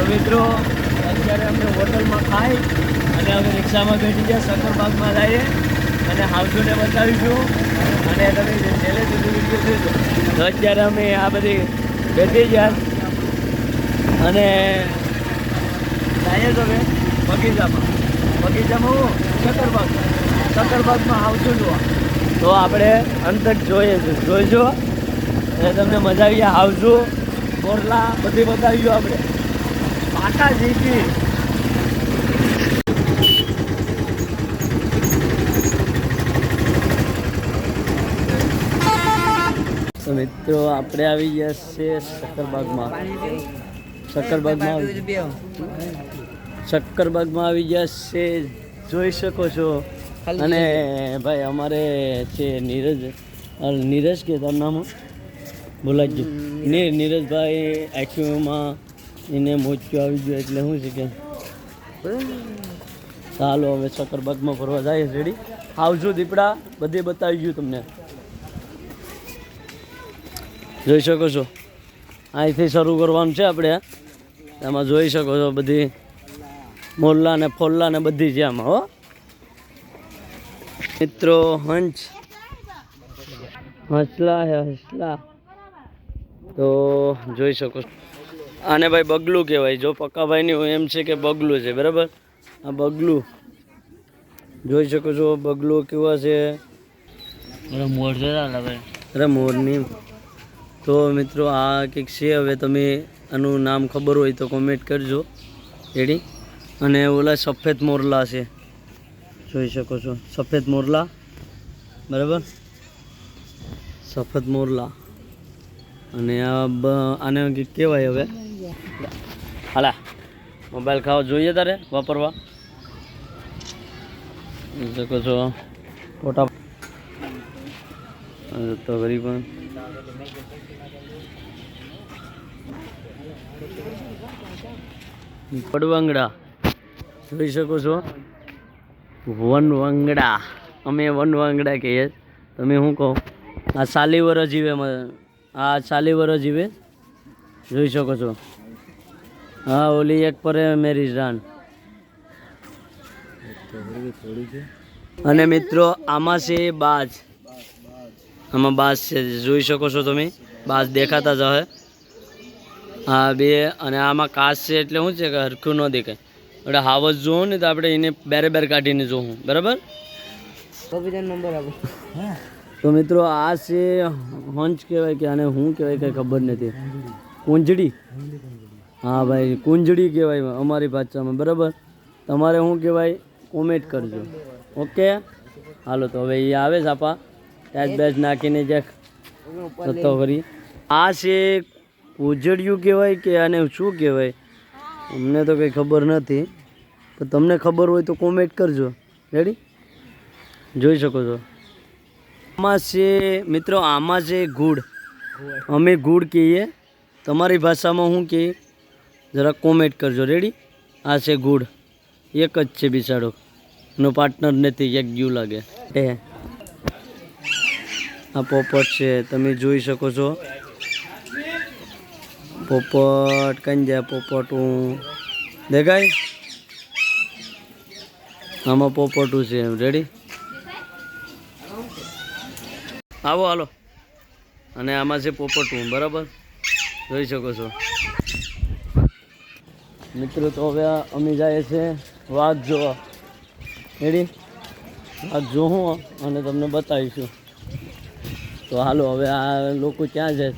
તો મિત્રો અત્યારે અમે હોટલમાં ખાઈ અને અમે રિક્ષામાં બેઠી ગયા શક્કરબાગમાં જઈએ અને હાઉસોને બતાવીશું અને તમે છેલ્લે સુધી વિડીયો જોઈજો. તો અત્યારે અમે આ બધી બેઠી ગયા અને જઈએ તમે બગીચામાં હું શક્કરબાગમાં હાઉસો જોવા. તો આપણે અંતર જોઈજો અને તમને મજા આવી ગયા. હાઉસો મોરલા બધી બતાવી ગયો આપણે પાટા જીકી. તો મિત્રો આપણે આવી ગયા છે શક્કરબાગમાં આવી ગયા છે જોઈ શકો છો. અને ભાઈ અમારે છે નીરજ કે તારું નામ બોલાઈ ગયું નીરજભાઈ આઈક્યુમાં એને મોચ્યું આવી ગયું એટલે શું છે કે ચાલો હવે શક્કરબાગમાં ફરવા જાય. રેડી આવજો દીપડા બધે બતાવી ગયું તમને જોઈ શકો છો. અહીંથી શરૂ કરવાનું છે આપણે. એમાં જોઈ શકો છો બધી મોરલા ને ફોલ્લા ને બધી છે આમાં. હો મિત્રો હંસલા તો જોઈ શકો છો. આને ભાઈ બગલું કહેવાય. જો પક્કાભાઈની હોય એમ છે કે બગલું છે બરાબર. આ બગલું જોઈ શકો છો. બગલું કેવા છે મોર છે અરે મોરની. તો મિત્રો આ કંઈક છે. હવે તમે આનું નામ ખબર હોય તો કોમેન્ટ કરજો. રેડી. અને ઓલા સફેદ મોરલા છે જોઈ શકો છો. સફેદ મોરલા બરાબર સફેદ મોરલા. અને આને કંઈક કહેવાય. હવે હાલા મોબાઈલ ખાવા જોઈએ તારે વાપરવા શકો છો. ફોટા તો ઘરી પણ પડવાંગડા જોઈ શકો છો. વનવાંગડા અમે વનવાંગડા કહીએ. તમે શું કહો? આ સાલીવર જીવે. આ સાલીવર જીવે જોઈ શકો છો. હા ઓલી એક પર મેરી જાન. અને મિત્રો આમાં છે બાજ. આમાં બાજ છે જોઈ શકો છો તમે. બાજ દેખાતા જ હશે. હા બે. અને આમાં કાચ છે એટલે શું છે કે હરખું ન દેખાય. એટલે હાવસ જોવું ને તો આપણે એને બેરે કાઢીને જોવું બરાબર. નંબર આપો. તો મિત્રો આ છે હંચ કહેવાય કે આને શું કહેવાય કંઈ ખબર નથી. કુંજડી. હા ભાઈ કુંજડી કહેવાય અમારી ભાષામાં બરાબર. તમારે શું કહેવાય કોમેન્ટ કરજો. ઓકે હાલો તો હવે એ આવે છે આપા ત્યાં બેચ નાખીને જ્યાં થતો કરી. આ છે ઉજળિયું કહેવાય કે આને શું કહેવાય અમને તો કંઈ ખબર નથી. તો તમને ખબર હોય તો કોમેન્ટ કરજો. રેડી જોઈ શકો છો. આમાં છે મિત્રો આમાં છે ગુડ. અમે ગુડ કહીએ. તમારી ભાષામાં શું કહીએ જરા કોમેન્ટ કરજો. રેડી. આ છે ગુડ. એક જ છે બિચારો એનો પાર્ટનર નથી. એક જીવ લાગે. આ પોપટ છે તમે જોઈ શકો છો. પોપટ કઈ જાય પોપટ હું દેખાય. આમાં પોપટું છે. રેડી આવો હાલો. અને આમાં છે પોપટું બરાબર જોઈ શકો છો. મિત્રો તો હવે અમે જાય છે વાઘ જોવા. રેડી વાઘ જોવું અને તમને બતાવીશું. તો હાલો હવે આ લોકો ક્યાં જાય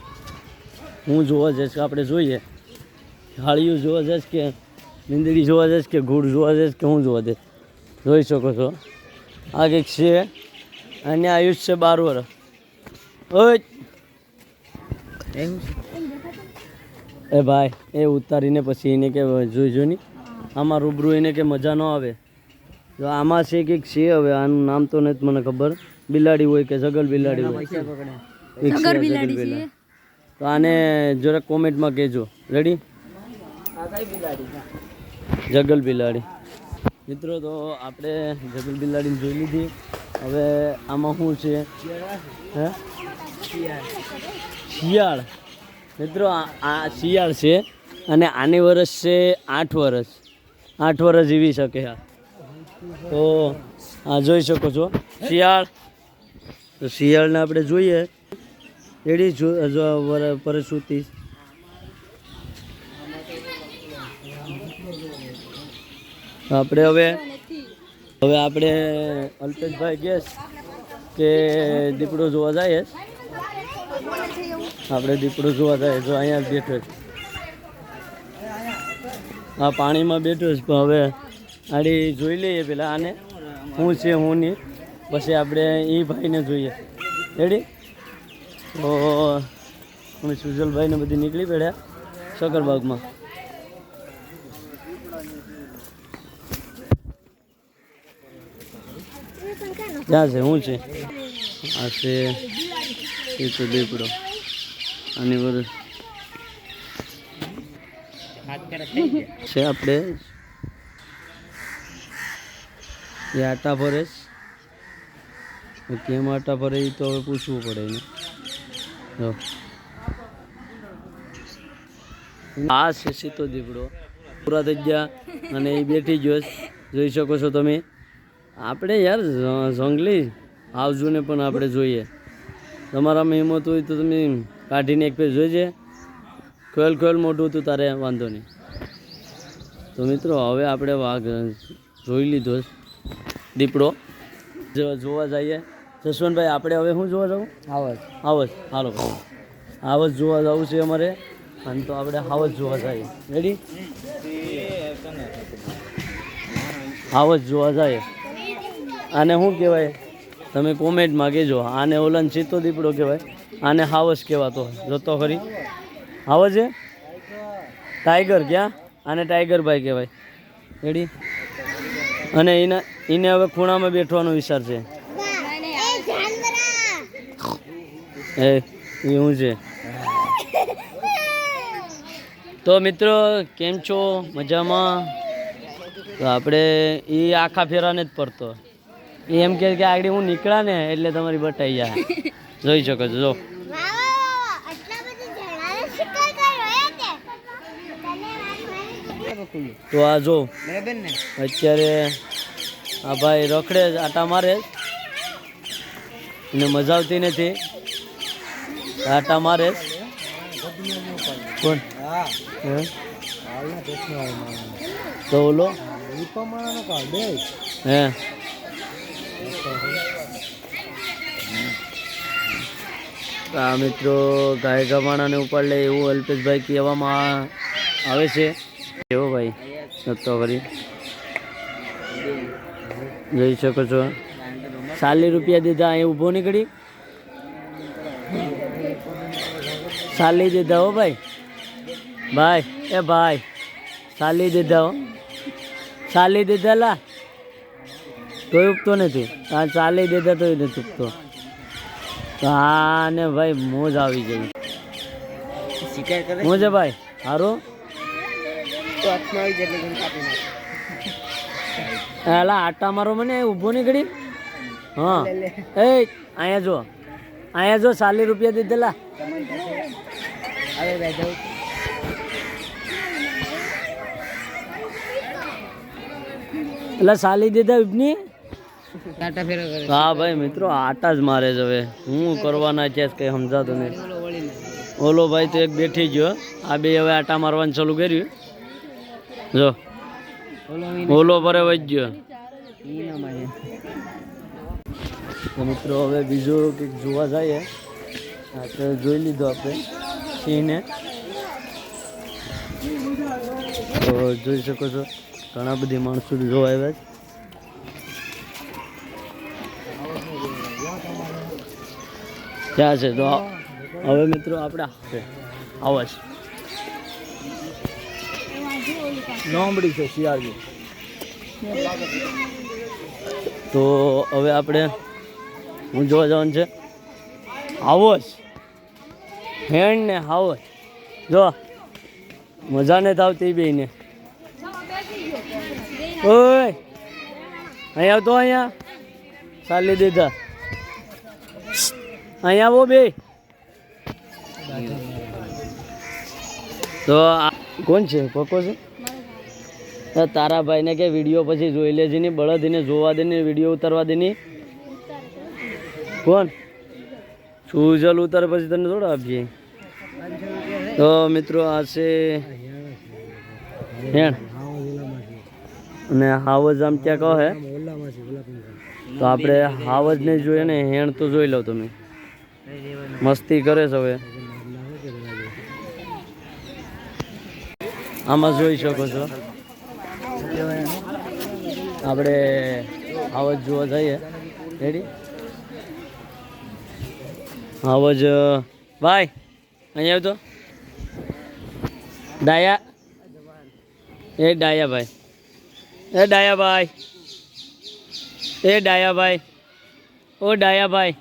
હું જોવા જઈશ આપણે જોઈએ. હાળિયું જોવા જઈશ કે મીંદડી જોવા જઈશ કે ઘૂડ જોવા જઈશ કે હું જોવા જઈશ. જોઈ શકો છો. આ કંઈક છે. અને આયુષ્ય 12 વર્ષ. ઓય એ ભાઈ એ ઉતારીને પછી એને કે જોઈજો નહીં. આમાં રૂબરૂ એને કે મજા ન આવે. જો આમાં છે કંઈક છે. હવે આનું નામ તો નથી મને ખબર. બિલાડી હોય કે જગલ બિલાડી હોય. તો આને જરાક કોમેન્ટમાં કહેજો. રેડી જગલ બિલાડી. મિત્રો તો આપણે જગલ બિલાડીને જોઈ લીધી. હવે આમાં શું છે હે શિયાળ. મિત્રો આ શિયાળ છે અને આની વર્ષ છે 8 વર્ષ. 8 વર્ષ જીવી શકે. આ તો આ જોઈ શકો છો શિયાળ. તો શિયાળને આપણે જોઈએ એડી પરસુતી. આપણે હવે આપણે અલ્પેશભાઈ ગેસ કે દીપડો જોવા જાય. આપણે દીપડો જોવા જાય. જો અહીંયા બેઠો છે, આ પાણીમાં બેઠો છે. પણ હવે આડી જોઈ લઈએ પેલા આને શું છે હું નહીં, પછી આપણે એ ભાઈને જોઈએ. રેડી? તો અમે સુજલભાઈને બધી નીકળી પડ્યા સકરબાગમાં. ક્યાં છે શું છે? આ છે એ તો દીપડો. આની વર્ષ છે આપણે એ આટા ફરે. કેમ આટા ફરે એ તો હવે પૂછવું પડે એને. આ છે સીતો દીપડો. પૂરા થઈ ગયા અને એ બેઠી ગયો. જોઈ શકો છો તમે. આપણે યાર જંગલી આવજુને પણ આપણે જોઈએ. તમારામાં હિંમત હોય તો તમે કાઢીને એક પેજ જોઈજે. ખોલ મોટું હતું તારે વાંધો નહીં. તો મિત્રો હવે આપણે વાઘ જોઈ લીધો દીપડો. જોવા જઈએ જસવંતભાઈ. આપણે હવે શું જોવા જવું? હાવજ. હાલો હાવજ જોવા જવું છે અમારે. અને તો આપણે હાવજ જોવા જઈએ. રેડી? હાવજ જોવા જઈએ. આને શું કહેવાય તમે કોમેન્ટમાં કહેજો. આને ઓલાને ચિત્તો દીપડો કહેવાય, આને હાવજ કહેવાતો. જોતો ખરી હાવજ છે. ટાઈગર ક્યાં? આને ટાઈગરભાઈ કહેવાય. રેડી? અને એને હવે ખૂણામાં બેઠવાનો વિચાર છે. એ શું છે? તો મિત્રો કેમ છો? મજામાં? તો આપણે એ આખા ફેરાને જ પડતો. એ એમ કે આગળ હું નીકળ્યા ને એટલે તમારી બટાઈ જાય. જોઈ શકો છો. જો તો આ જો અત્યારે આ ભાઈ રખડે આટા મારે. એને મજા આવતી નથી. આટા મારે. કોણ? તો ઓલો હે આ મિત્રો ગાય ગમાણાને ઉપાડ લે એવું અલ્પેશભાઈ કહેવામાં આવે છે. એવો ભાઈ નતો કરી જોઈ શકો છો. 40 રૂપિયા દીધા. અહીં ઊભો નીકળી 40 દીધા. હો ભાઈ એ ભાઈ 40 દીધા. હો 40 દીધા. લા તોય ઉગતો નથી. આ 40 દીધા તોય નથી ઉગતો. તો હા ને ભાઈ મોજ આવી ગઈ. મોજે ભાઈ સારું. એલા આટા મારો મને ઊભો નીકળી. હા એ અહીંયા જો 40 રૂપિયા દીધેલા. એટલે 40 દીધા ઇબની. હા ભાઈ મિત્રો આટા જ મારે જ. હવે હું કરવાના છે કઈ સમજાતું નહીં. ઓલો ભાઈ તો એક બેઠી ગયો. આ બે હવે આટા મારવાનું ચાલુ કર્યું. જો ઓલો પરે વહી ગયો. મિત્રો હવે બીજું કંઈક જોવા જઈએ. આપણે જોઈ લીધો આપણે સિંહને. તો જોઈ શકો છો ઘણા બધી માણસો જોવા આવ્યા છે. ક્યાં છે? તો હવે મિત્રો આપણે આવાજ લાંબડી છે શિયાળની. તો હવે આપણે હું જોવા જવાનું છે હાવજ. હેણ ને હાવજ. જો મજા નથી આવતી બે ને. ઓય અહીંયા આવતો. અહીંયા 40 દીધા. અહીંયા આવો બે. તો કોણ છે પકો છે? તારા ભાઈને કે વિડીયો પછી જોઈ લેજે ની બળદને જોવા દે ને વિડીયો ઉતારવા દે ની. કોણ સુજલ ઉતારે પછી તને થોડા આપીએ. તો મિત્રો આ છે હેણ અને હાવજ આમ ક્યાં કહે તો આપણે હાવજ ને જોઈએ ને હેણ તો જોઈ લો તમે મસ્તી કરે છે. હવે આમાં જોઈ શકો છો આપણે હાવજ જોવા જઈએ. રેડી હાવજ ભાઈ અહીંયા આવતો ડાયા એ ડાયાભાઈ એ ડાયાભાઈ એ ડાયાભાઈ ઓ ડાયાભાઈ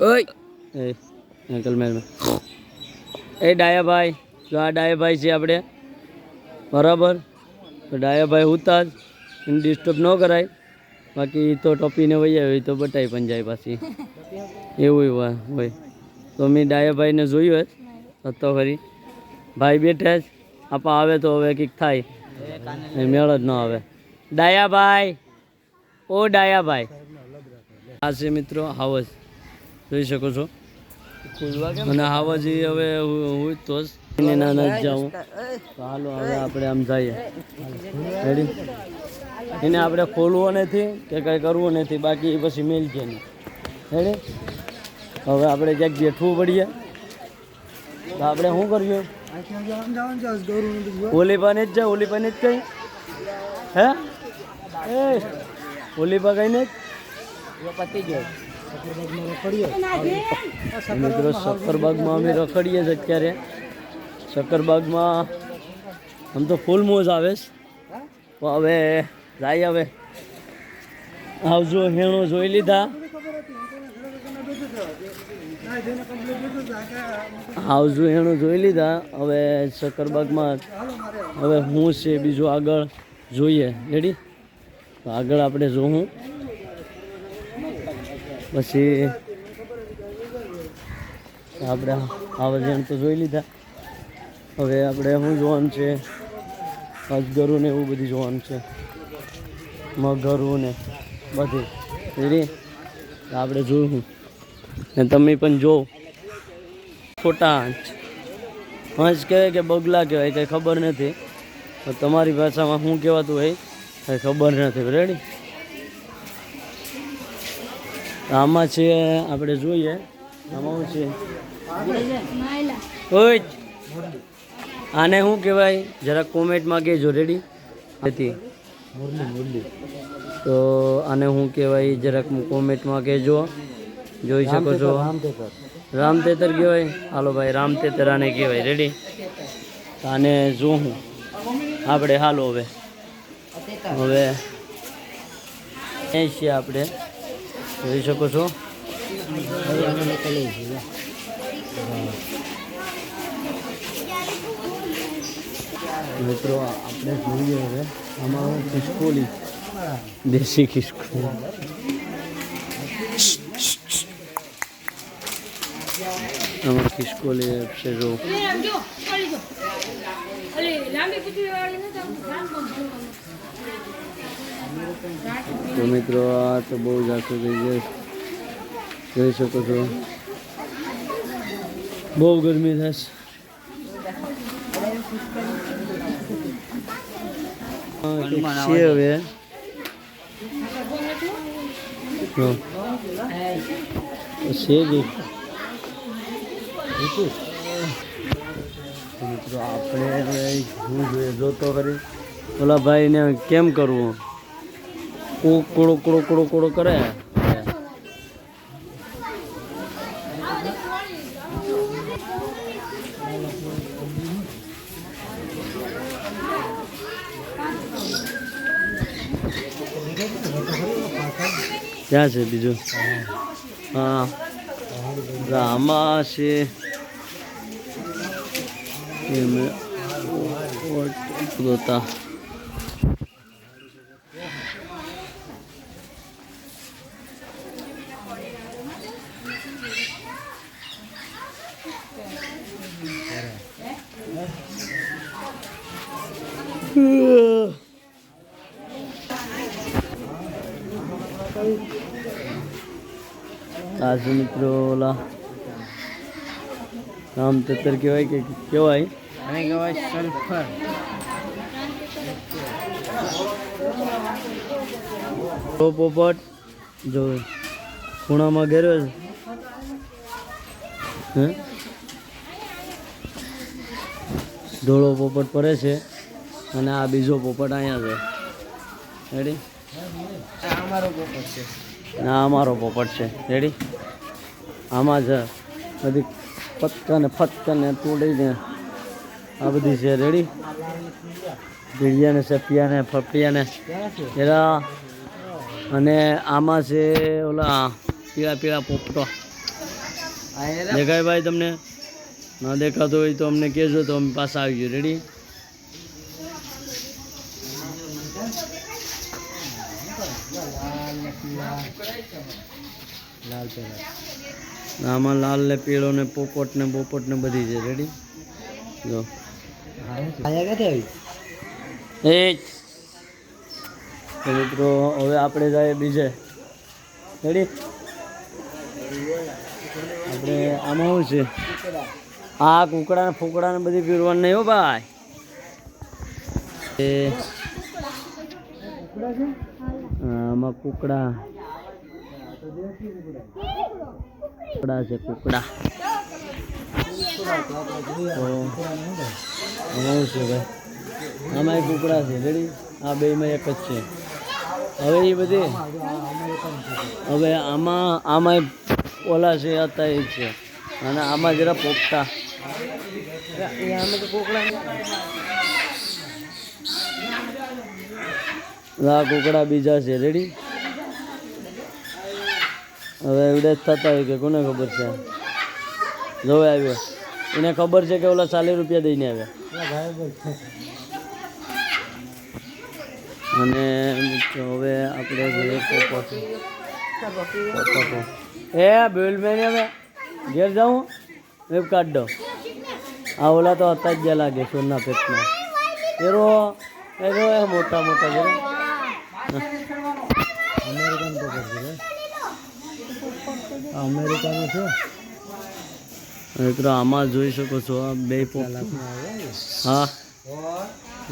ઓય એ અંકલ મેમ એ ડાયાભાઈ જો આ ડાયાભાઈ છે આપણે બરાબર. તો ડાયાભાઈ ઉતાર એને ડિસ્ટર્બ ન કરાય બાકી તો ટોપીને વહી આવે તો બટાઈ પણ જાય પાછી એવું હોય. તો મેં ડાયાભાઈને જોયું જ તો ખરી ભાઈ બેઠા જ આપા આવે તો હવે કંઈક થાય મેળ જ ન આવે. ડાયાભાઈ ઓ ડાયાભાઈ આ છે મિત્રો હાવજ જોઈ શકો છો. અને હાવજ હવે હું તો જ ના જાઉં તો હાલો હવે આપણે આમ જઈએ. રેડી એને આપણે ખોલવો નથી કે કંઈ કરવું નથી બાકી પછી મેલ છે નહીં. રેડી હવે આપણે ક્યાંક બેઠવું પડીએ તો આપણે શું કરીએ ઓલી પાને જ જાય ઓલી પાને જ કઈ હે એ ઓલી પા કઈ ને પતી ગયો મિત્રો શક્કરબાગમાં અમે રખડીએ છીએ અત્યારે. શક્કરબાગમાં આમ તો ફૂલ મોજ આવે તો હવે જાય. હવે આવજો હેણો જોઈ લીધા આવજો હેણો જોઈ લીધા. હવે શક્કરબાગમાં હવે હું છે બીજું આગળ જોઈએ. રેડી તો આગળ આપણે જોઉં પછી આપણે આવજણ તો જોઈ લીધા. હવે આપણે શું જોવાનું છે અજગરું ને એવું બધું જોવાનું છે મગરું ને બધું. રેડી આપણે જોયું ને તમે પણ જો. ખોટા હંસ કહેવાય કે બગલા કહેવાય કંઈ ખબર નથી તો તમારી ભાષામાં શું કહેવાતું હોય કંઈ ખબર નથી. રેડી આમાં છે આપણે જોઈએ આમાં શું છે ઓય આને શું કહેવાય જરા કોમેન્ટમાં કહેજો. રેડી હતી તો આને શું કહેવાય જરાક કોમેન્ટમાં કહેજો. જોઈ શકો છો રામતેતર કહેવાય. હાલો ભાઈ રામતેતર આને કહેવાય. રેડી આને જોઉં આપણે. હાલો હવે હવે છીએ આપણે જોઈ શકો છો. મિત્રો આપણે જોઈએ હવે આમાં ખિસકોલી દેશી ખિસકોલી આમાં ખિસકોલી છે જો. તો મિત્રો આ તો બહુ જાતું થઈ જાય જોઈ શકો છો. બહુ ગરમી થશે. છે હવે મિત્રો આપણે શું જોઈએ જોતો કરી ઓલા ભાઈને કેમ કરવું કોળો કોળો કોળો કોળો કરે. ક્યાં છે બીજું? હા આમાં છે જોતા आज મિત્રો ઓલા નામ તેતર કહેવાય કે કહેવાય અને કહેવાય સલ્ફર. તો પોપટ જો ખૂણામાં ઘેર્યો છે. હે ધોળો પોપટ પડે છે અને આ બીજો પોપટ અહીંયા છે. રેડી? આ અમારો પોપટ છે. ના અમારો પોપટ છે. રેડી? આમાં છે બધી પત્કા ને ફટકા ને તોડીને આ બધી છે. રેડી? ભીડિયા ને સપિયા ને ફફિયા ને એરા. અને આમાં છે ઓલા પીળા પીળા પોપટો. દેખાય ભાઈ તમને? ના દેખાતો હોય તો અમને કહેજો તો અમે પાછા આવી ગયો. રેડી? આમાં લાલ ને પીળો ને પોપટ ને બોપટ ને બધી છે. રેડી? જો એ મિત્રો હવે આપણે જાય બીજે. રેડી? આપણે આમાં શું છે? આ કુકડા ને ફૂકડા ને બધી પીરવાનું નહીં હો ભાઈ. આમાં કુકડા છે. કુકડા આમાં શું છે ભાઈ? આમાં કુકડા છે. રેડી? આ બેમાં એક જ છે. હવે એ બધી હવે આમાં ઓલા છે હતા એ છે અને આમાં જરા પોપટા. આ કુકડા બીજા છે. રેડી? હવે એવડે જ થતા હોય કે કોને ખબર છે? જોવે આવ્યો એને ખબર છે કે ઓલા 40 રૂપિયા દઈને આવ્યા. અને હવે આપણે જોઈએ પોપટ. એ બેલ મેં હવે ઘેર જાઉં વેબ કાઢ દો. આ ઓલા તો હતા જ જ્યાં લાગે સોના પેટમાં. એરો એરો એ મોટા મોટા છે. અમેરિકન પોપટ છે. અમેરિકાનો છે મિત્રો. આમાં જોઈ શકો છો આ બે પોપટ. હા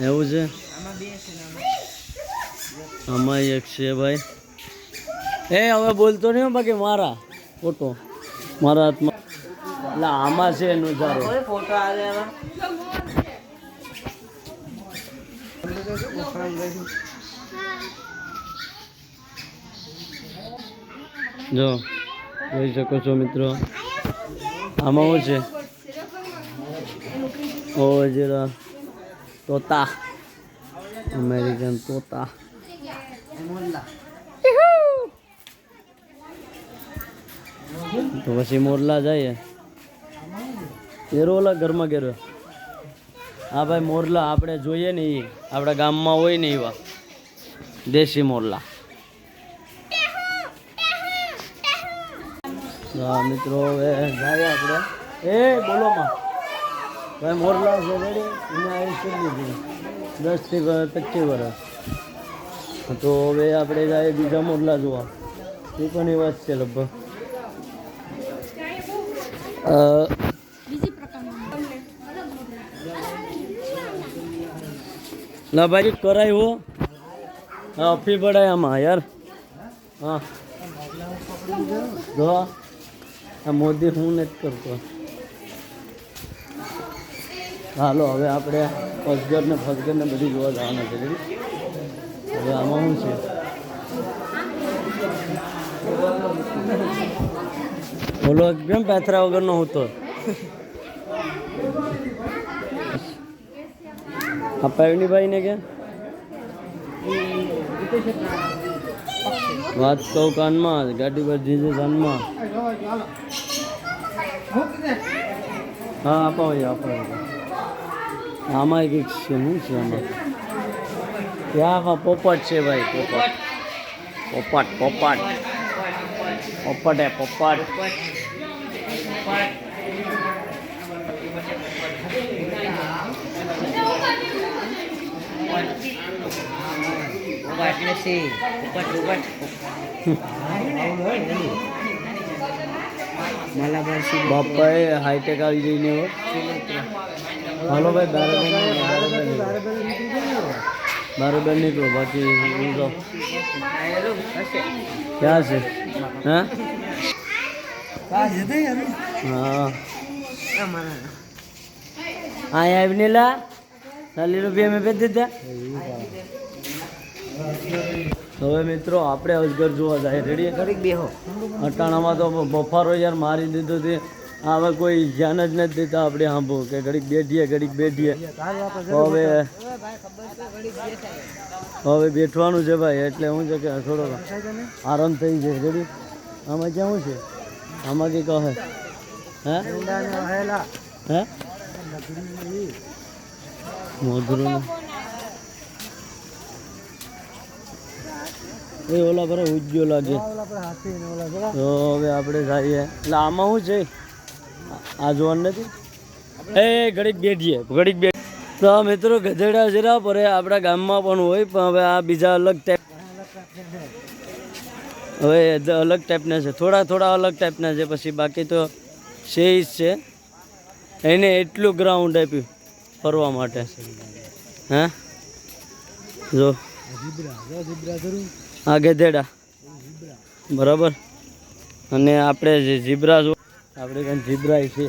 એવું છે. આમાં એક છે ભાઈ. એ હવે બોલતો નહીં બાકી મારા ફોટો મારા હાથમાં. એટલે આમાં છે નજારો. ફોટો આવે જો જોઈ શકો છો મિત્રો. આમાં શું છે? ઓ જરા તોતા. અમેરિકન તોતા. તો પછી મોરલા જાય. એરો ઓલા ઘરમાં ઘેરો. હા ભાઈ મોરલા આપણે જોઈએ ને એ આપણા ગામમાં હોય ને એવા દેશી મોરલા. હા મિત્રો હવે જાય આપણે. એ બોલો માં ભાઈ મોરલા છે. રેડી? એને આયુષ કરી દીધી 10 થી 25 વર્ષ. તો હવે આપણે જાય બીજા મોરલા જોવા. એ પણ એ વાત છે લગભગ. ના ભાઈ કરાય હો. હા ફી પડાય આમાં યાર. હા જો આ મોદી હું નથી કરતો. હાલો હવે આપણે અજગર ને ફસગર ને બધી જોવા જવાના છે. હવે આમાં શું છે? બોલો કેમ પેથરા વગરનો હતો? આ પૈવનીભાઈ ને કે વાત કહું કાનમાં ગાડી પર જીજે કાનમાં. હા આપો આમાં કંઈક છે. શું છે આમાં? ત્યાં પોપટ છે ભાઈ. પોપટ પોપટ પોપટ પોપટ હે પોપટ. નથી ઉપટ ઉપટ મલાબાર સી બાપાએ હાઈટેક આવી જઈને હો હાલો ભાઈ બરાબર નીકળો બાકી હું તો ક્યાં છે હા હા અહીંયા આવીને લા 40 રૂપિયા મેં ભેજ દીધા હવે મિત્રો આપણે અજગર જોવા જાય રેડી ઘડીક બેહો અટાણામાં તો બફારો યાર મારી દીધો તે હવે કોઈ ધ્યાન જ નથી દેતા આપણે સાંભળો કે ઘડીક બેઠીએ તો હવે બેઠવાનું છે ભાઈ એટલે શું છે કે થોડો આરામ થઈ જાય રેડી આમાં ક્યાં શું છે આમાં કંઈક કહે હે મોધરું એ ઓલા પર ઉજ્જો લાગે તો હવે આપણે જઈએ એટલે આમાં શું છે આ જોવાનું નથી એ ઘડીક બેઠ તો મિત્રો ગધેડા જરા પરે આપણા ગામમાં પણ હોય પણ હવે આ બીજા અલગ ટાઈપ હવે અલગ ટાઈપના છે થોડા અલગ ટાઈપના છે પછી બાકી તો સેજ છે એને એટલું ગ્રાઉન્ડ આપ્યું ફરવા માટે હે જો આ ગધેડા બરાબર અને આપણે જે ઝીબ્રા જો આપણે કંઈ ઝીબ્રા છે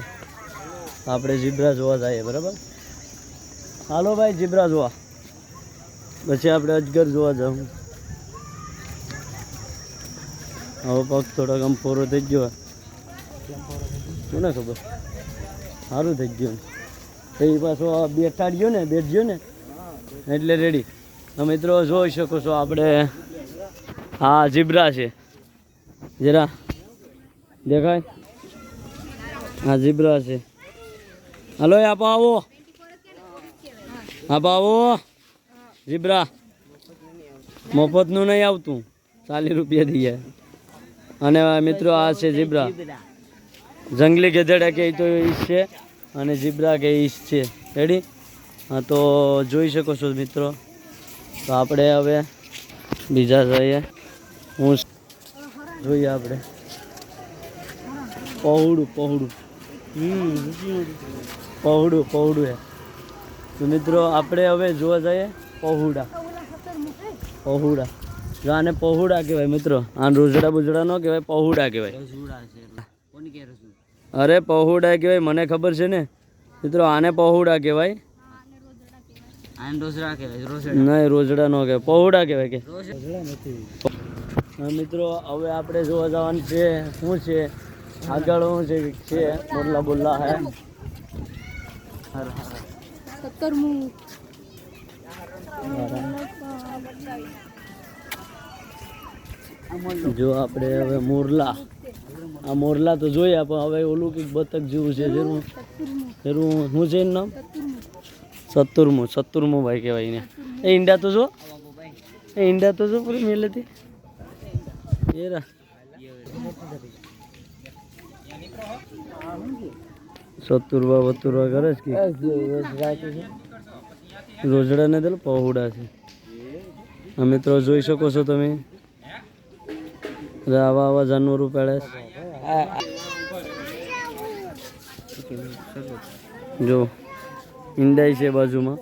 આપણે ઝીબ્રા જોવા જઈએ બરાબર હાલો ભાઈ ઝીબ્રા જોવા પછી આપણે અજગર જોવા જાઉં હવે પગ થોડોક આમ ફોરો થઈ ગયો શું ને ખબર સારું થઈ ગયું એ પાછો બેઠાડ્યો ને એટલે રેડી મિત્રો જોઈ શકો છો આપણે હા ઝીબ્રા છે જરા દેખાય હા ઝીબ્રા છે હલો આપ આવો ઝીબ્રા મફતનું નહીં આવતું 40 રૂપિયા દઈએ અને મિત્રો આ છે ઝીબ્રા જંગલી ગધેડા કે તો ઈશ છે અને ઝીબ્રા કે ઈશ છે રેડી હા તો જોઈ શકો છો મિત્રો તો આપણે હવે બીજા જઈએ હું જોઈએ આપણે પહોળું હે તો મિત્રો આપણે હવે જોવા જઈએ પહોળા જો આને પહોળા કહેવાય મિત્રો આને રોજડા બુજડા ન કહેવાય પહોળા કહેવાય અરે પહોળા કહેવાય મને ખબર છે ને મિત્રો આને પહોળા કહેવાય નહીં રોજડા ન કહેવાય પહોળા કહેવાય કે હા મિત્રો હવે આપણે જોવા જવાનું છે શું છે આગળ શું છે બોલા હે જો આપણે હવે મોરલા આ મોરલા તો જોયા પણ હવે ઓલું કંઈક બતક જેવું છે જરૂર શું છે એનું નામ સત્તુરમું ભાઈ કહેવાય ને એ ઈંડા તો જો પૂરી મેલેથી એ રા સત્તુરવા કરે છે રોજડા ને તો પહોળા છે આ મિત્રો જોઈ શકો છો તમે આવા જાનવરો પાડે જો ઈંડાઈ છે બાજુમાં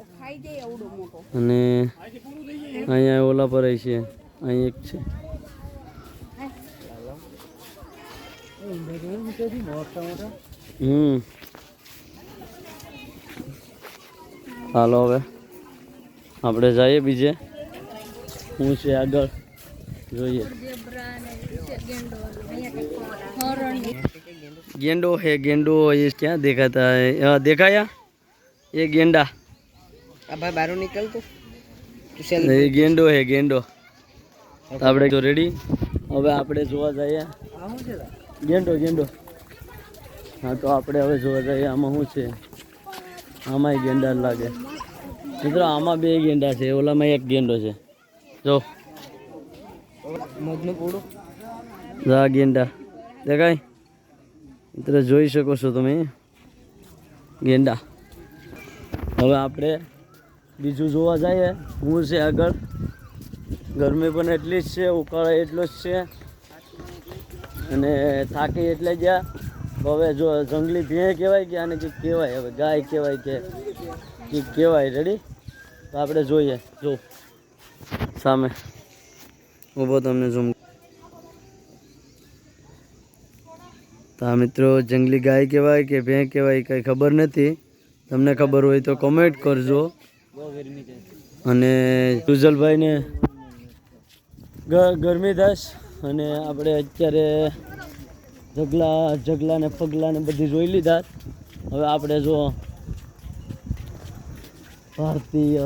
અને અહીંયા ઓલા પર છે અહીં એક છે હાલો હવે આપણે જઈએ બીજે શું છે આગળ જોઈએ गेंडो ये क्या देखाता है देखाया ये गेंडा अब भाई बाहर निकल तो ये गेंडो है गेंडो આપણે તો રેડી હવે આપણે જોવા જઈએ ગેંડો હા તો આપણે હવે જોવા જઈએ આમાં શું છે આમાં ગેંડા લાગે મિત્રો આમાં 2 ગેંડા છે ઓલામાં 1 ગેંડો છે જો મોજનું પૂડું જા ગેંડા દેખાય મિત્રો જોઈ શકો છો તમે ગેંડા હવે આપણે બીજું જોવા જઈએ હું છે આગળ ગરમી પણ એટલી જ છે, ઉકાળો એટલો જ છે અને થાકી એટલે ગયા. હવે જો જંગલી ભેં કહેવાય કે આને કંઈક કહેવાય, હવે ગાય કહેવાય કે કંઈક કહેવાય. રેડી? તો આપણે જોઈએ. જો સામે ઊભો તમને ઝૂમ. તો આ મિત્રો જંગલી ગાય કહેવાય કે ભેં કહેવાય કંઈ ખબર નથી. તમને ખબર હોય તો કમેન્ટ કરજો. અને સુજલભાઈને ગરમી થશે અને આપણે અત્યારે જગલા ને પગલા ને બધી જોઈ લીધા. હવે આપણે જો ભારતીય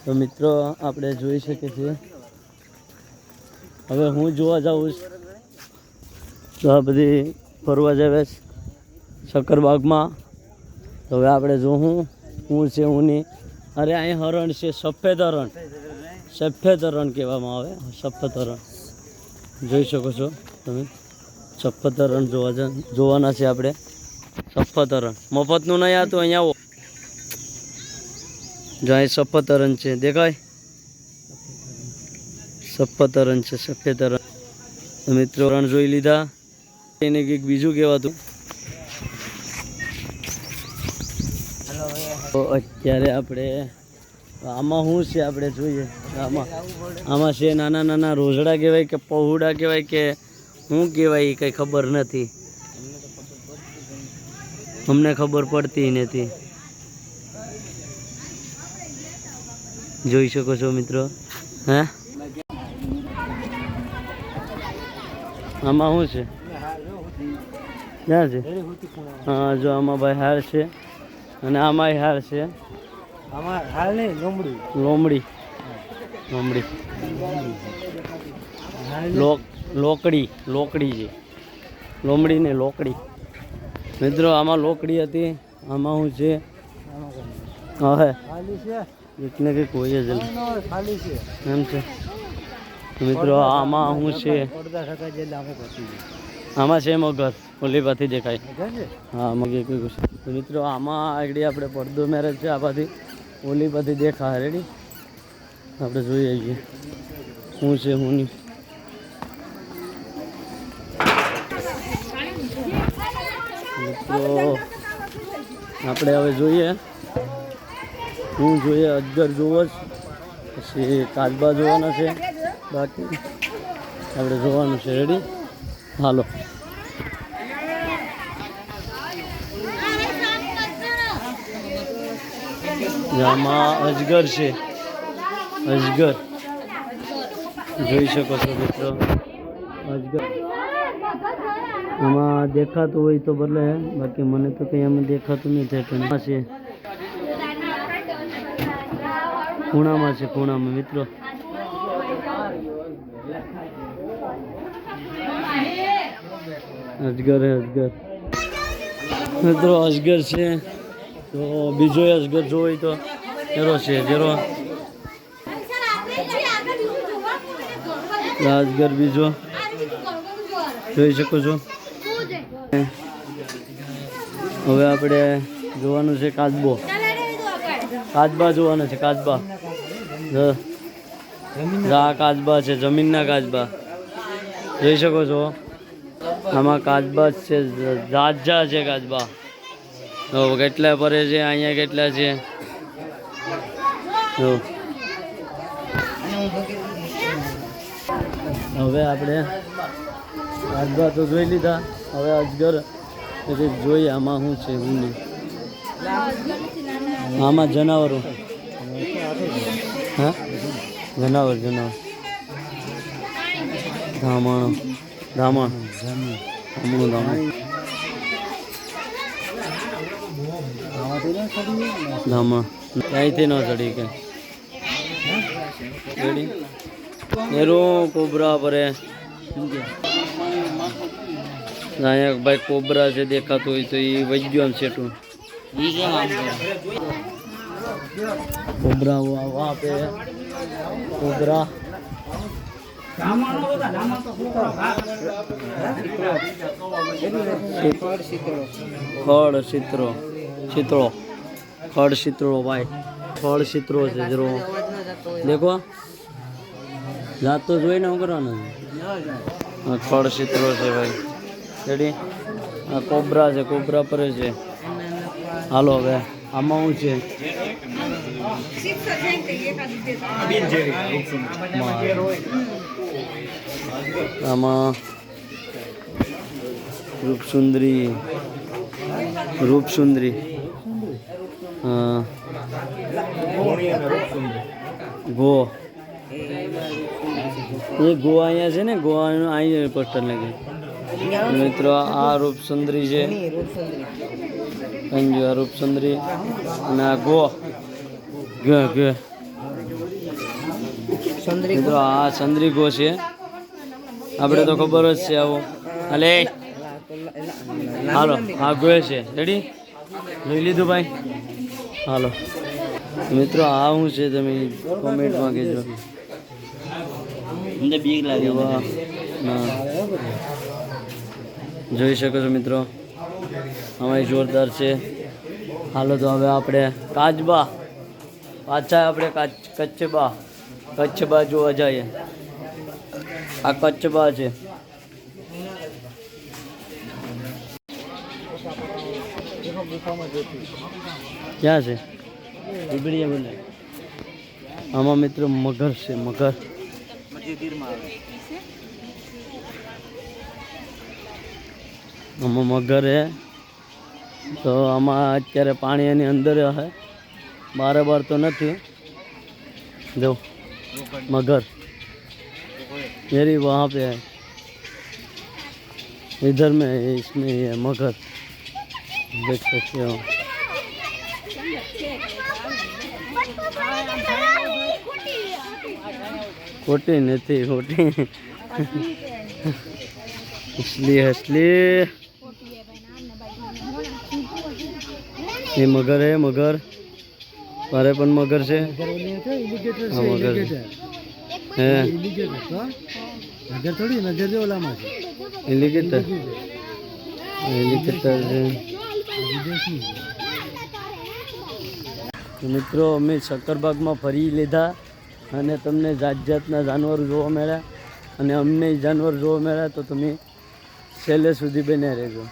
તો મિત્રો આપણે જોઈ શકીએ છીએ. હવે હું જોવા જાઉં તો આ બધી ફરવા જાય શક્કરબાગમાં. તો હવે આપણે જોવું હું છે હું નહીં. અરે અહીં હરણ છે, સફેદ હરણ. સફેદ હરણ કહેવામાં આવે, સફેદ હરણ જોઈ શકો છો તમે. સફેદ હરણ જોવાના છે આપણે. સફેદ હરણ મફતનું નહીં આવતું, અહીંયા આવો. જો અહીં સફેદ હરણ છે, દેખાય? સફેદ હરણ છે, સફેદ હરણ. મિત્રો હરણ જોઈ લીધા. એને કંઈક બીજું કહેવાતું. તો અત્યારે આપણે આમાં શું છે આપણે જોઈએ. આમાં છે નાના નાના રોઝડા કહેવાય કે પહોળા કહેવાય કે શું કહેવાય એ કંઈ ખબર નથી. અમને ખબર પડતી નથી. જોઈ શકો છો મિત્રો. હે આમાં શું છે? ક્યાં છે? હા જો આમાં ભાઈ હાર છે અને આમાં હાર છે. લોમડી લોકડી છે. લોમડી ને લોકડી. મિત્રો આમાં લોકડી હતી. આમાં શું છે? હા એકને કંઈક હોય જ એમ છે. મિત્રો આમાં શું છે? આમાં છે મગર. ઓલી પાથી દેખાય. હા મગર કોઈ છે. તો મિત્રો આમાં આગળ આપણે પડદો મેરેજ છે. આ પાથી ઓલી પાથી દેખાય. રેડી? આપણે જોઈ આવીએ શું છે શું નહીં. મિત્રો આપણે હવે જોઈએ શું જોઈએ. અજગર જોવો જ, પછી કાચબા જોવાના છે. બાકી આપણે જોવાનું છે. રેડી? હાલો. આમાં અજગર છે. અજગર જોઈ શકો છો મિત્રો. અજગર આમાં દેખાતું હોય તો ભલે, બાકી મને તો કંઈ આમાં દેખાતું નથી. પણ છે ખૂણામાં છે, ખૂણામાં મિત્રો. અજગર હે અજગર મિત્રો. અજગર છે. તો બીજો અજગર જોઈ તો એરો છે. જેરો અજગર બીજો જોઈ શકો છો. હવે આપણે જોવાનું છે કાચબો. કાચબા જોવાના છે. કાચબા આ કાચબા છે, જમીનના કાચબા જોઈ શકો છો. આમાં કાચબા છે, જાજા છે કાચબા. કેટલા પરે છે, અહીંયા કેટલા છે. હવે આપણે કાચબા તો જોઈ લીધા. હવે અજગર જોઈએ આમાં શું છે શું નહીં. આમાં જનાવરો. હા જનાવર ધામણ ક્યાંયથી ન ચડી કે એરું કોબરા પરે. અહીંયા ભાઈ કોબરા છે દેખાતું હોય તો એ વૈજ્ઞાન આમ છેટું. કોબરા વहाँ पे कोबरा. ખડ ચિત્રો ભાઈ થડ ચિત્રો છે જરો દેખો જાતો જોઈને શું કરવાનું આ થડ ચિત્રો છે ભાઈ રેડી આ કોબરા છે કોબરા પર છે હાલો હવે આમાં શું છે આમાં રૂપસુંદરી રૂપસુંદરી ગો એ ગો અહીંયા છે ને ગોવાનું અહીં પોસ્ટર લાગે મિત્રો આ રૂપસુંદરી છે સમજો આ રૂપસુંદરી અને આ ગો ગ ગ મિત્રો આ ચંદ્રી ગો છે આપણે તો ખબર જ છે આવો અલે હાલો આ ગો છે રેડી લઈ લીધું ભાઈ હાલો મિત્રો આ શું છે તમે કોમેન્ટમાં કહેજો મને બીક લાગે વાહ ના જોઈ શકો છો મિત્રો અમારી જોરદાર છે હાલો તો હવે આપણે કાચબા પાછા આપણે કચ્છબા જોવા જઈએ આ કચ્છબા છે ક્યાં છે આમાં મિત્રો મગર છે મગર આમાં મગર હે તો આમાં અત્યારે પાણી એની અંદર હે બાર તો નથી જો मगर मेरी वहाँ पे है इधर में है इसमें ये मगर देख सकते हो खोटी नहीं खोटी इसलिए ये मगर है मगर मारे पण मगर से हाँ मगर है नगर थोड़ी नगर जो ओला में एलिगेटर एलिगेटर છે મિત્રો અમે શક્કરબાગમાં ફરી લીધા અને તમને જાત જાતના જાનવર જોવા મળ્યા અને અમને જાનવર જોવા મળ્યા તો તમે છેલ્લે સુધી બને રહેજો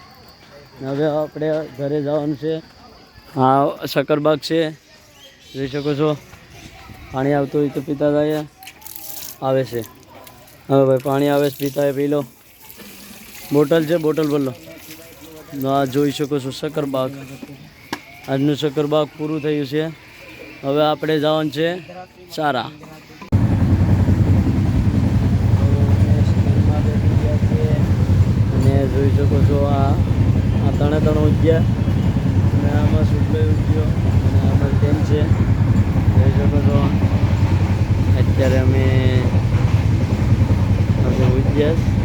હવે આપણે ઘરે જવાનું છે આ શક્કરબાગ છે જોઈ શકો છો પાણી આવતું હોય તો પીતા જાય આવે છે હવે ભાઈ પાણી આવે છે પીતા પી લો બોટલ છે બોટલ બોલો આ જોઈ શકો છો શક્કરબાગ આજનું શક્કરબાગ પૂરું થયું છે હવે આપણે જવાનું છે સારા અને જોઈ શકો છો આ ત્રણે ઉગ્યા અને આમાં શુક્લ ઉગ્યો અને આમાં તેમ છે જોઈ શકો છો અત્યારે અમે ઉગ્યા